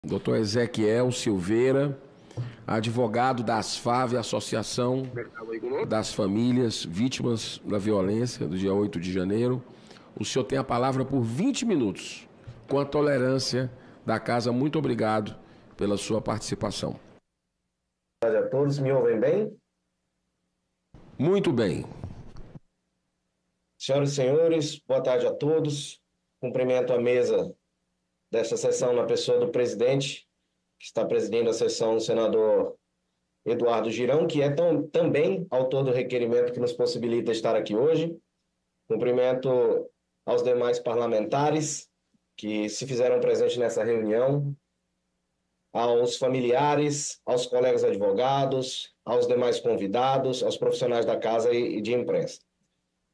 Dr. Ezequiel Silveira, advogado da ASFAV, Associação das Famílias Vítimas da Violência, do dia 8 de janeiro. O senhor tem a palavra por 20 minutos, com a tolerância da casa. Muito obrigado pela sua participação. Boa tarde a todos, me ouvem bem? Muito bem. Senhoras e senhores, boa tarde a todos. Cumprimento a mesa desta sessão na pessoa do presidente, que está presidindo a sessão, o senador Eduardo Girão, que é também autor do requerimento que nos possibilita estar aqui hoje. Cumprimento aos demais parlamentares que se fizeram presentes nessa reunião, aos familiares, aos colegas advogados, aos demais convidados, aos profissionais da casa e de imprensa.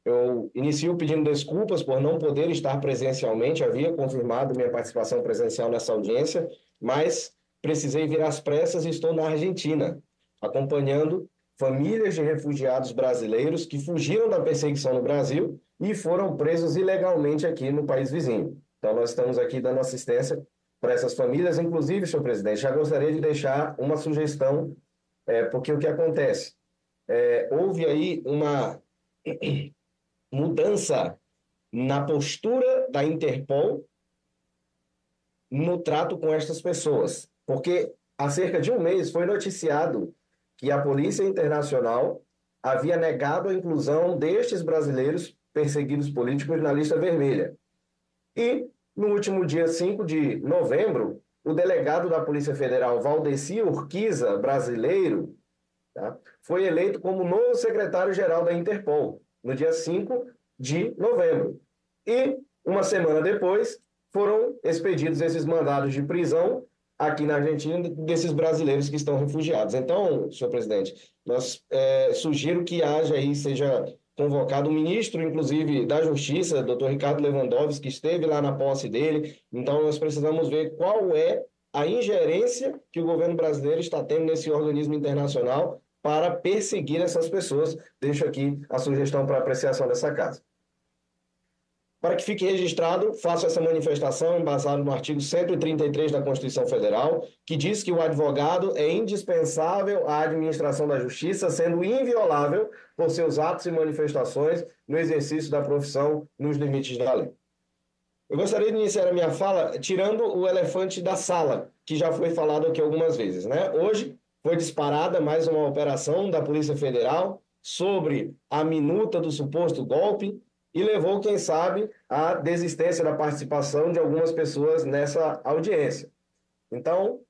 Eu inicio pedindo desculpas por não poder estar presencialmente, havia confirmado minha participação presencial nessa audiência, mas precisei vir às pressas e estou na Argentina, acompanhando famílias de refugiados brasileiros que fugiram da perseguição no Brasil e foram presos ilegalmente aqui no país vizinho. Então, nós estamos aqui dando assistência para essas famílias. Inclusive, senhor presidente, já gostaria de deixar uma sugestão, porque o que acontece? Houve aí uma mudança na postura da Interpol no trato com estas pessoas, porque há cerca de um mês foi noticiado que a Polícia Internacional havia negado a inclusão destes brasileiros perseguidos políticos na lista vermelha. E, no último dia 5 de novembro, o delegado da Polícia Federal, Valdeci Urquiza, brasileiro, foi eleito como novo secretário-geral da Interpol, no dia 5 de novembro. E, uma semana depois, foram expedidos esses mandados de prisão aqui na Argentina desses brasileiros que estão refugiados. Então, senhor presidente, nós sugiro que haja aí, seja convocado um ministro, inclusive, da Justiça, doutor Ricardo Lewandowski, que esteve lá na posse dele. Então, nós precisamos ver qual é a ingerência que o governo brasileiro está tendo nesse organismo internacional para perseguir essas pessoas. Deixo aqui a sugestão para apreciação dessa casa. Para que fique registrado, faço essa manifestação embasado no artigo 133 da Constituição Federal, que diz que o advogado é indispensável à administração da justiça, sendo inviolável por seus atos e manifestações no exercício da profissão nos limites da lei. Eu gostaria de iniciar a minha fala tirando o elefante da sala, que já foi falado aqui algumas vezes, né? Hoje foi disparada mais uma operação da Polícia Federal sobre a minuta do suposto golpe e levou, quem sabe, à desistência da participação de algumas pessoas nessa audiência. Então,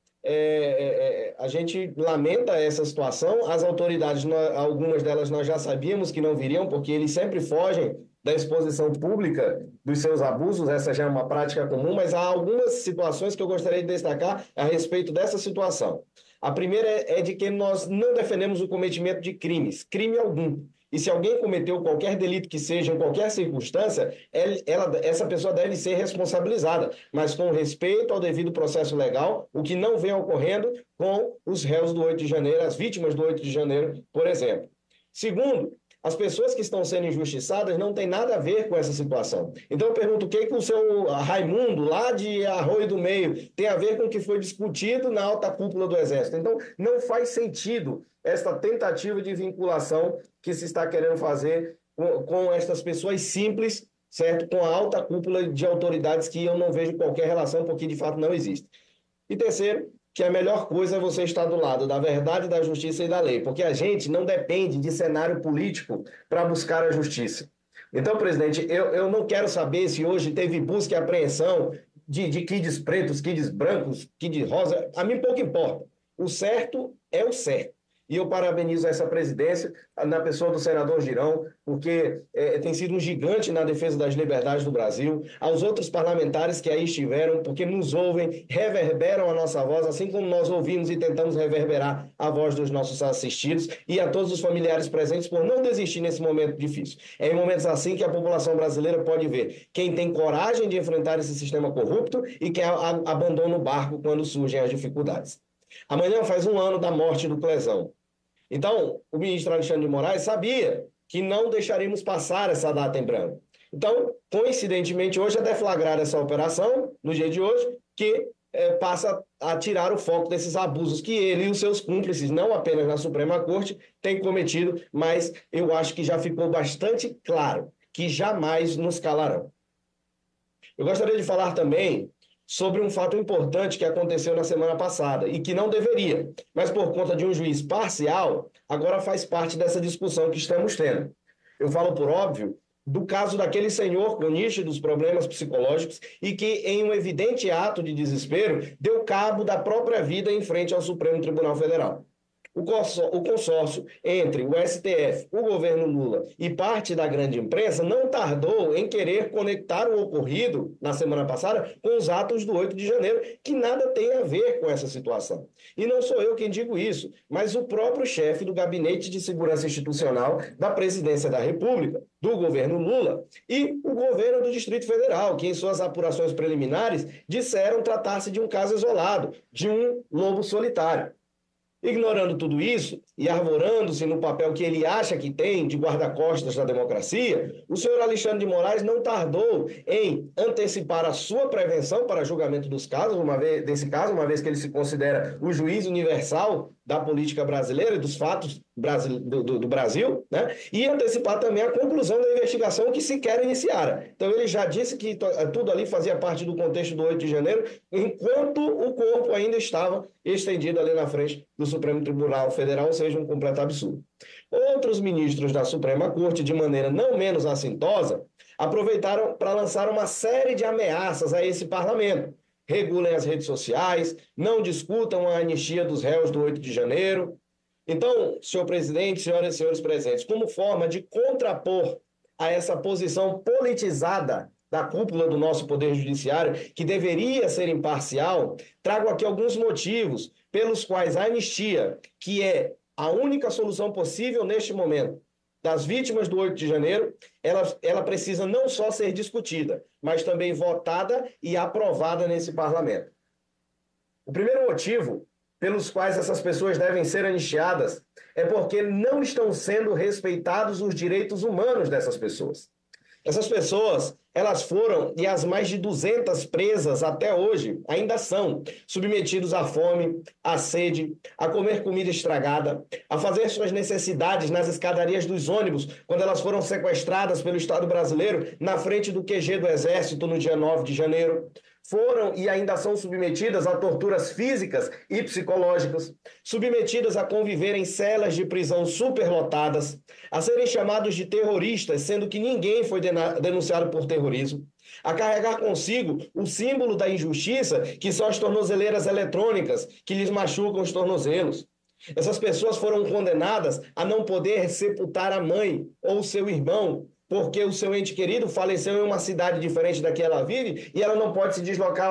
a gente lamenta essa situação. As autoridades, algumas delas nós já sabíamos que não viriam, porque eles sempre fogem da exposição pública dos seus abusos, essa já é uma prática comum, mas há algumas situações que eu gostaria de destacar a respeito dessa situação. A primeira é de que nós não defendemos o cometimento de crimes, crime algum. E se alguém cometeu qualquer delito que seja, em qualquer circunstância, essa pessoa deve ser responsabilizada, mas com respeito ao devido processo legal, o que não vem ocorrendo com os réus do 8 de janeiro, as vítimas do 8 de janeiro, por exemplo. Segundo, as pessoas que estão sendo injustiçadas não têm nada a ver com essa situação. Então eu pergunto, o que o seu Raimundo, lá de Arroio do Meio, tem a ver com o que foi discutido na alta cúpula do Exército? Então não faz sentido esta tentativa de vinculação que se está querendo fazer com estas pessoas simples, certo? Com a alta cúpula de autoridades que eu não vejo qualquer relação, porque de fato não existe. E terceiro, que a melhor coisa é você estar do lado da verdade, da justiça e da lei, porque a gente não depende de cenário político para buscar a justiça. Então, presidente, eu não quero saber se hoje teve busca e apreensão de kids pretos, kids brancos, kids rosa, a mim pouco importa. O certo é o certo. E eu parabenizo essa presidência, na pessoa do senador Girão, porque tem sido um gigante na defesa das liberdades do Brasil, aos outros parlamentares que aí estiveram, porque nos ouvem, reverberam a nossa voz, assim como nós ouvimos e tentamos reverberar a voz dos nossos assistidos, e a todos os familiares presentes por não desistir nesse momento difícil. É em momentos assim que a população brasileira pode ver quem tem coragem de enfrentar esse sistema corrupto e quem abandona o barco quando surgem as dificuldades. Amanhã faz um ano da morte do Clesão. Então, o ministro Alexandre de Moraes sabia que não deixaríamos passar essa data em branco. Então, coincidentemente, hoje é deflagrada essa operação, no dia de hoje, que passa a tirar o foco desses abusos que ele e os seus cúmplices, não apenas na Suprema Corte, têm cometido, mas eu acho que já ficou bastante claro que jamais nos calarão. Eu gostaria de falar também sobre um fato importante que aconteceu na semana passada e que não deveria, mas por conta de um juiz parcial, agora faz parte dessa discussão que estamos tendo. Eu falo por óbvio do caso daquele senhor com nítidos problemas psicológicos e que, em um evidente ato de desespero, deu cabo da própria vida em frente ao Supremo Tribunal Federal. O consórcio entre o STF, o governo Lula e parte da grande imprensa não tardou em querer conectar o ocorrido na semana passada com os atos do 8 de janeiro, que nada tem a ver com essa situação. E não sou eu quem digo isso, mas o próprio chefe do Gabinete de Segurança Institucional da Presidência da República, do governo Lula, e o governo do Distrito Federal, que em suas apurações preliminares disseram tratar-se de um caso isolado, de um lobo solitário. Ignorando tudo isso e arvorando-se no papel que ele acha que tem de guarda-costas da democracia, o senhor Alexandre de Moraes não tardou em antecipar a sua prevenção para julgamento dos casos, uma vez que ele se considera o juiz universal da política brasileira e dos fatos do Brasil, né? E antecipar também a conclusão da investigação que sequer iniciara. Então ele já disse que tudo ali fazia parte do contexto do 8 de janeiro, enquanto o corpo ainda estava estendido ali na frente do Supremo Tribunal Federal, ou seja, um completo absurdo. Outros ministros da Suprema Corte, de maneira não menos assintosa, aproveitaram para lançar uma série de ameaças a esse parlamento. Regulem as redes sociais, não discutam a anistia dos réus do 8 de janeiro. Então, senhor presidente, senhoras e senhores presentes, como forma de contrapor a essa posição politizada da cúpula do nosso Poder Judiciário, que deveria ser imparcial, trago aqui alguns motivos pelos quais a anistia, que é a única solução possível neste momento, das vítimas do 8 de janeiro, ela precisa não só ser discutida, mas também votada e aprovada nesse parlamento. O primeiro motivo pelos quais essas pessoas devem ser anistiadas é porque não estão sendo respeitados os direitos humanos dessas pessoas. Essas pessoas, elas foram, e as mais de 200 presas até hoje, ainda são, submetidos à fome, à sede, a comer comida estragada, a fazer suas necessidades nas escadarias dos ônibus, quando elas foram sequestradas pelo Estado brasileiro na frente do QG do Exército no dia 9 de janeiro. Foram e ainda são submetidas a torturas físicas e psicológicas, submetidas a conviver em celas de prisão superlotadas, a serem chamados de terroristas, sendo que ninguém foi denunciado por terrorismo, a carregar consigo o símbolo da injustiça, que são as tornozeleiras eletrônicas, que lhes machucam os tornozelos. Essas pessoas foram condenadas a não poder sepultar a mãe ou o seu irmão, porque o seu ente querido faleceu em uma cidade diferente da que ela vive e ela não pode se deslocar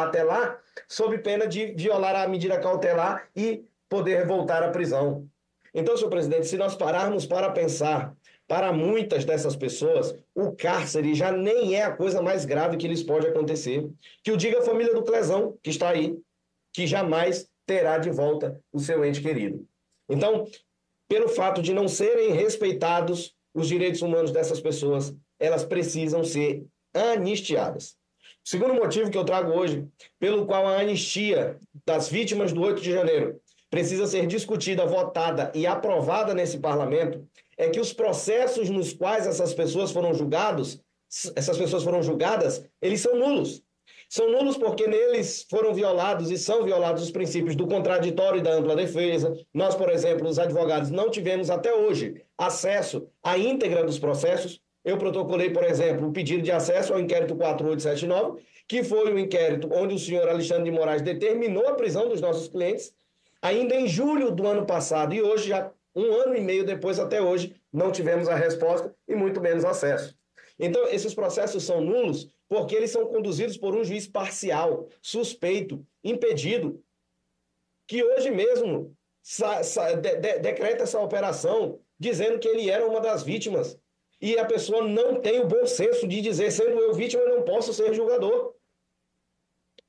até lá, sob pena de violar a medida cautelar e poder voltar à prisão. Então, senhor presidente, se nós pararmos para pensar, para muitas dessas pessoas, o cárcere já nem é a coisa mais grave que lhes pode acontecer. Que o diga a família do Clezão, que está aí, que jamais terá de volta o seu ente querido. Então, pelo fato de não serem respeitados os direitos humanos dessas pessoas, elas precisam ser anistiadas. O segundo motivo que eu trago hoje, pelo qual a anistia das vítimas do 8 de janeiro precisa ser discutida, votada e aprovada nesse parlamento, é que os processos nos quais essas pessoas foram julgadas, eles são nulos. São nulos porque neles foram violados e são violados os princípios do contraditório e da ampla defesa. Nós, por exemplo, os advogados, não tivemos até hoje acesso à íntegra dos processos. Eu protocolei, por exemplo, o pedido de acesso ao inquérito 4879, que foi o inquérito onde o senhor Alexandre de Moraes determinou a prisão dos nossos clientes, ainda em julho do ano passado, e hoje, já 1 ano e meio depois, até hoje, não tivemos a resposta e muito menos acesso. Então, esses processos são nulos porque eles são conduzidos por um juiz parcial, suspeito, impedido, que hoje mesmo decreta essa operação dizendo que ele era uma das vítimas. E a pessoa não tem o bom senso de dizer, sendo eu vítima, eu não posso ser julgador.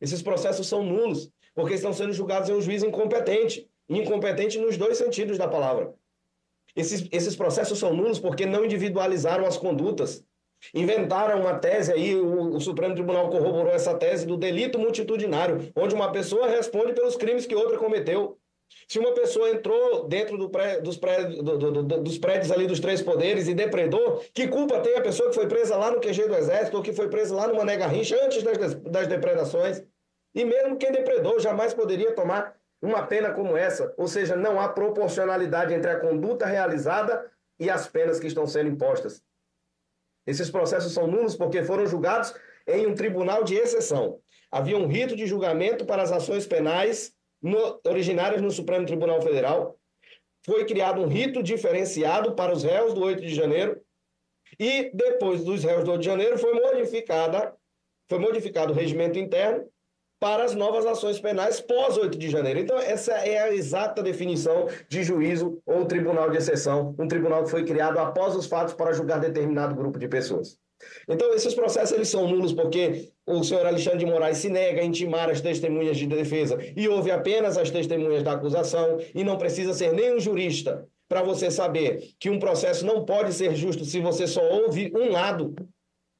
Esses processos são nulos, porque estão sendo julgados em um juiz incompetente. Incompetente nos dois sentidos da palavra. Esses processos são nulos porque não individualizaram as condutas. Inventaram uma tese aí, o Supremo Tribunal corroborou essa tese do delito multitudinário, onde uma pessoa responde pelos crimes que outra cometeu. Se uma pessoa entrou dentro dos prédios ali dos três poderes e depredou, que culpa tem a pessoa que foi presa lá no QG do Exército ou que foi presa lá no Mané Garrincha antes das depredações? E mesmo quem depredou jamais poderia tomar uma pena como essa. Ou seja, não há proporcionalidade entre a conduta realizada e as penas que estão sendo impostas. Esses processos são nulos porque foram julgados em um tribunal de exceção. Havia um rito de julgamento para as ações penais originárias no Supremo Tribunal Federal. Foi criado um rito diferenciado para os réus do 8 de janeiro. E depois dos réus do 8 de janeiro foi modificado o regimento interno para as novas ações penais pós 8 de janeiro. Então, essa é a exata definição de juízo ou tribunal de exceção, um tribunal que foi criado após os fatos para julgar determinado grupo de pessoas. Então, esses processos eles são nulos porque o senhor Alexandre de Moraes se nega a intimar as testemunhas de defesa e ouve apenas as testemunhas da acusação e não precisa ser nem um jurista para você saber que um processo não pode ser justo se você só ouve um lado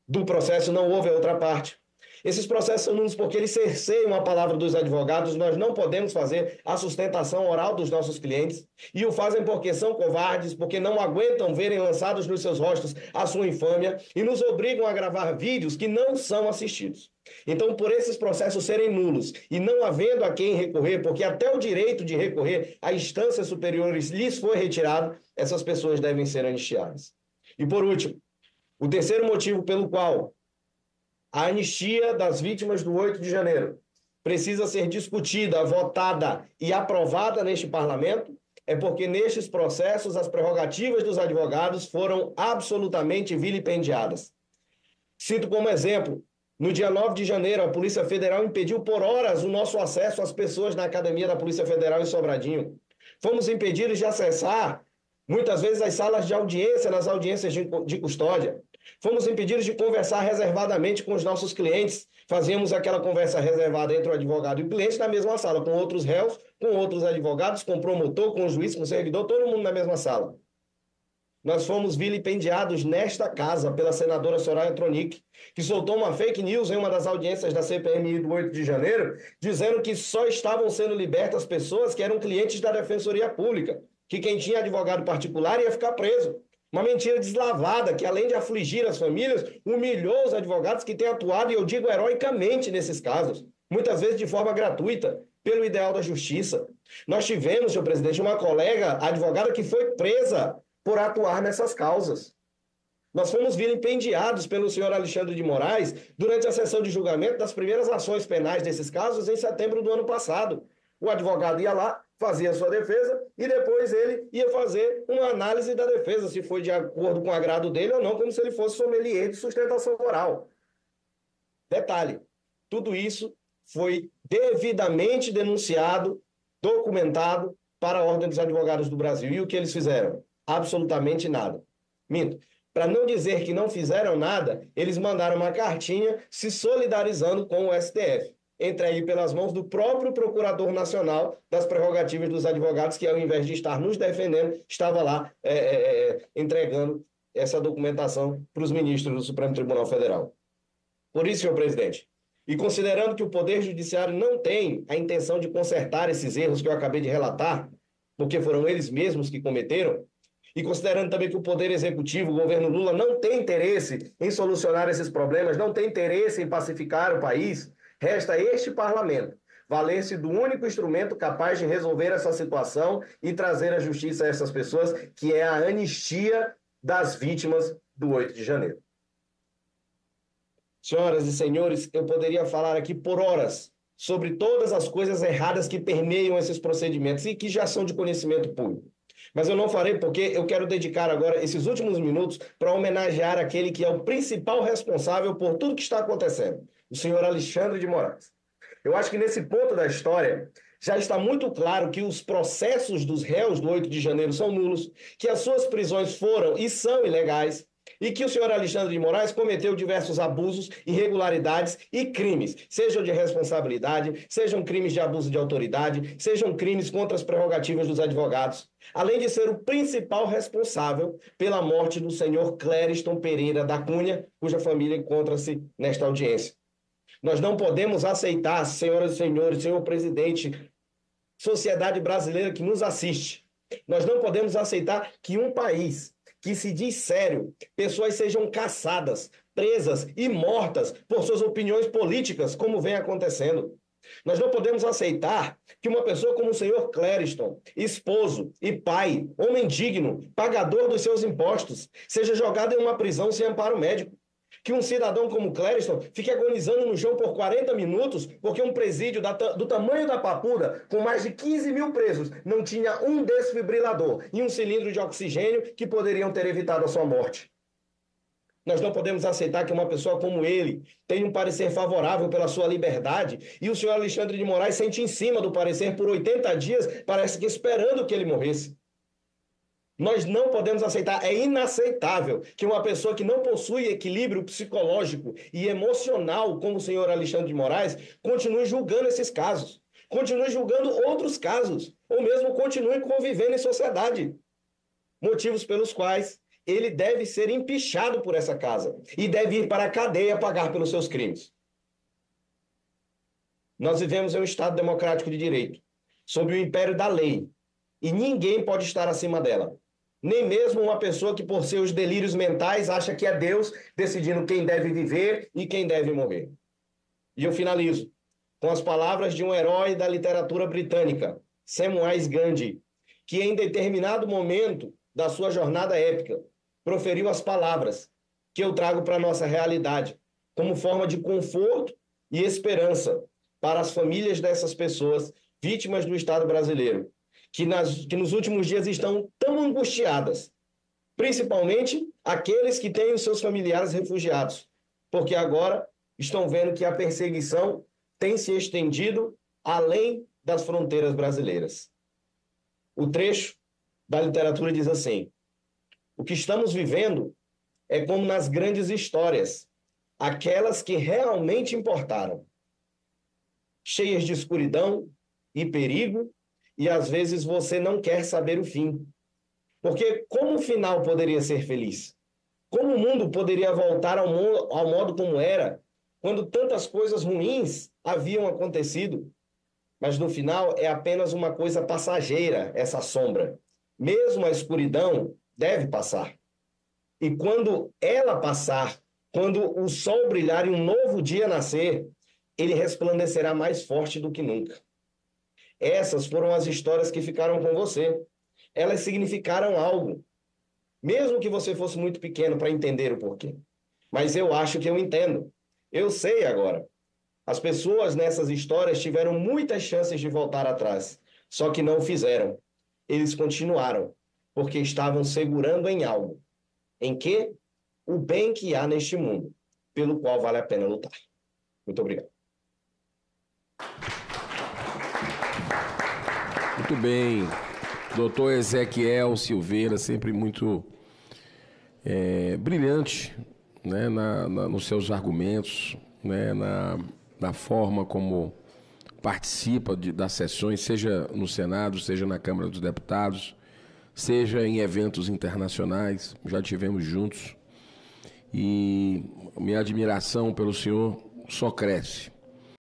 do processo, não ouve a outra parte. Esses processos são nulos porque eles cerceiam a palavra dos advogados, nós não podemos fazer a sustentação oral dos nossos clientes e o fazem porque são covardes, porque não aguentam verem lançados nos seus rostos a sua infâmia e nos obrigam a gravar vídeos que não são assistidos. Então, por esses processos serem nulos e não havendo a quem recorrer, porque até o direito de recorrer a instâncias superiores lhes foi retirado, essas pessoas devem ser anistiadas. E por último, o terceiro motivo pelo qual a anistia das vítimas do 8 de janeiro precisa ser discutida, votada e aprovada neste parlamento, é porque nestes processos as prerrogativas dos advogados foram absolutamente vilipendiadas. Cito como exemplo, no dia 9 de janeiro, a Polícia Federal impediu por horas o nosso acesso às pessoas na Academia da Polícia Federal em Sobradinho. Fomos impedidos de acessar, muitas vezes, as salas de audiência, nas audiências de custódia. Fomos impedidos de conversar reservadamente com os nossos clientes. Fazíamos aquela conversa reservada entre o advogado e o cliente na mesma sala, com outros réus, com outros advogados, com o promotor, com o juiz, com o servidor, todo mundo na mesma sala. Nós fomos vilipendiados nesta casa pela senadora Soraya Tronic, que soltou uma fake news em uma das audiências da CPMI do 8 de janeiro, dizendo que só estavam sendo libertas pessoas que eram clientes da Defensoria Pública, que quem tinha advogado particular ia ficar preso. Uma mentira deslavada que, além de afligir as famílias, humilhou os advogados que têm atuado, e eu digo heroicamente nesses casos, muitas vezes de forma gratuita, pelo ideal da justiça. Nós tivemos, senhor presidente, uma colega advogada que foi presa por atuar nessas causas. Nós fomos vilipendiados pelo senhor Alexandre de Moraes durante a sessão de julgamento das primeiras ações penais desses casos em setembro do ano passado. O advogado ia lá, fazia a sua defesa e depois ele ia fazer uma análise da defesa, se foi de acordo com o agrado dele ou não, como se ele fosse sommelier de sustentação oral. Detalhe, tudo isso foi devidamente denunciado, documentado para a Ordem dos Advogados do Brasil. E o que eles fizeram? Absolutamente nada. Minto. Para não dizer que não fizeram nada, eles mandaram uma cartinha se solidarizando com o STF, entregue pelas mãos do próprio Procurador Nacional das Prerrogativas dos Advogados, que ao invés de estar nos defendendo, estava lá entregando essa documentação para os ministros do Supremo Tribunal Federal. Por isso, senhor presidente, e considerando que o Poder Judiciário não tem a intenção de consertar esses erros que eu acabei de relatar, porque foram eles mesmos que cometeram, e considerando também que o Poder Executivo, o governo Lula, não tem interesse em solucionar esses problemas, não tem interesse em pacificar o país, resta este parlamento valer-se do único instrumento capaz de resolver essa situação e trazer a justiça a essas pessoas, que é a anistia das vítimas do 8 de janeiro. Senhoras e senhores, eu poderia falar aqui por horas sobre todas as coisas erradas que permeiam esses procedimentos e que já são de conhecimento público. Mas eu não farei porque eu quero dedicar agora esses últimos minutos para homenagear aquele que é o principal responsável por tudo que está acontecendo, o senhor Alexandre de Moraes. Eu acho que nesse ponto da história já está muito claro que os processos dos réus do 8 de janeiro são nulos, que as suas prisões foram e são ilegais, e que o senhor Alexandre de Moraes cometeu diversos abusos, irregularidades e crimes, sejam de responsabilidade, sejam crimes de abuso de autoridade, sejam crimes contra as prerrogativas dos advogados, além de ser o principal responsável pela morte do senhor Clériston Pereira da Cunha, cuja família encontra-se nesta audiência. Nós não podemos aceitar, senhoras e senhores, senhor presidente, sociedade brasileira que nos assiste, nós não podemos aceitar que um país que se diz sério, pessoas sejam caçadas, presas e mortas por suas opiniões políticas, como vem acontecendo. Nós não podemos aceitar que uma pessoa como o senhor Clériston, esposo e pai, homem digno, pagador dos seus impostos, seja jogado em uma prisão sem amparo médico. Que um cidadão como Clériston fique agonizando no chão por 40 minutos porque um presídio do tamanho da Papuda, com mais de 15 mil presos, não tinha um desfibrilador e um cilindro de oxigênio que poderiam ter evitado a sua morte. Nós não podemos aceitar que uma pessoa como ele tenha um parecer favorável pela sua liberdade e o senhor Alexandre de Moraes sente em cima do parecer por 80 dias, parece que esperando que ele morresse. Nós não podemos aceitar, é inaceitável que uma pessoa que não possui equilíbrio psicológico e emocional, como o senhor Alexandre de Moraes, continue julgando esses casos, continue julgando outros casos, ou mesmo continue convivendo em sociedade. Motivos pelos quais ele deve ser empichado por essa casa e deve ir para a cadeia pagar pelos seus crimes. Nós vivemos em um Estado democrático de direito, sob o império da lei, e ninguém pode estar acima dela. Nem mesmo uma pessoa que, por seus delírios mentais, acha que é Deus decidindo quem deve viver e quem deve morrer. E eu finalizo com as palavras de um herói da literatura britânica, Samuel Gandhi, que em determinado momento da sua jornada épica proferiu as palavras que eu trago para a nossa realidade, como forma de conforto e esperança para as famílias dessas pessoas vítimas do Estado brasileiro, que nos últimos dias estão tão angustiadas, principalmente aqueles que têm os seus familiares refugiados, porque agora estão vendo que a perseguição tem se estendido além das fronteiras brasileiras. O trecho da literatura diz assim: o que estamos vivendo é como nas grandes histórias, aquelas que realmente importaram, cheias de escuridão e perigo, e às vezes você não quer saber o fim. Porque como o final poderia ser feliz? Como o mundo poderia voltar ao modo como era, quando tantas coisas ruins haviam acontecido? Mas no final é apenas uma coisa passageira, essa sombra. Mesmo a escuridão deve passar. E quando ela passar, quando o sol brilhar e um novo dia nascer, ele resplandecerá mais forte do que nunca. Essas foram as histórias que ficaram com você. Elas significaram algo, mesmo que você fosse muito pequeno para entender o porquê. Mas eu acho que eu entendo. Eu sei agora. As pessoas nessas histórias tiveram muitas chances de voltar atrás, só que não fizeram. Eles continuaram, porque estavam segurando em algo. Em que? O bem que há neste mundo, pelo qual vale a pena lutar. Muito obrigado. Muito bem. Doutor Ezequiel Silveira, sempre muito brilhante, né, nos seus argumentos, né, na forma como participa das sessões, seja no Senado, seja na Câmara dos Deputados, seja em eventos internacionais, já tivemos juntos. E minha admiração pelo senhor só cresce.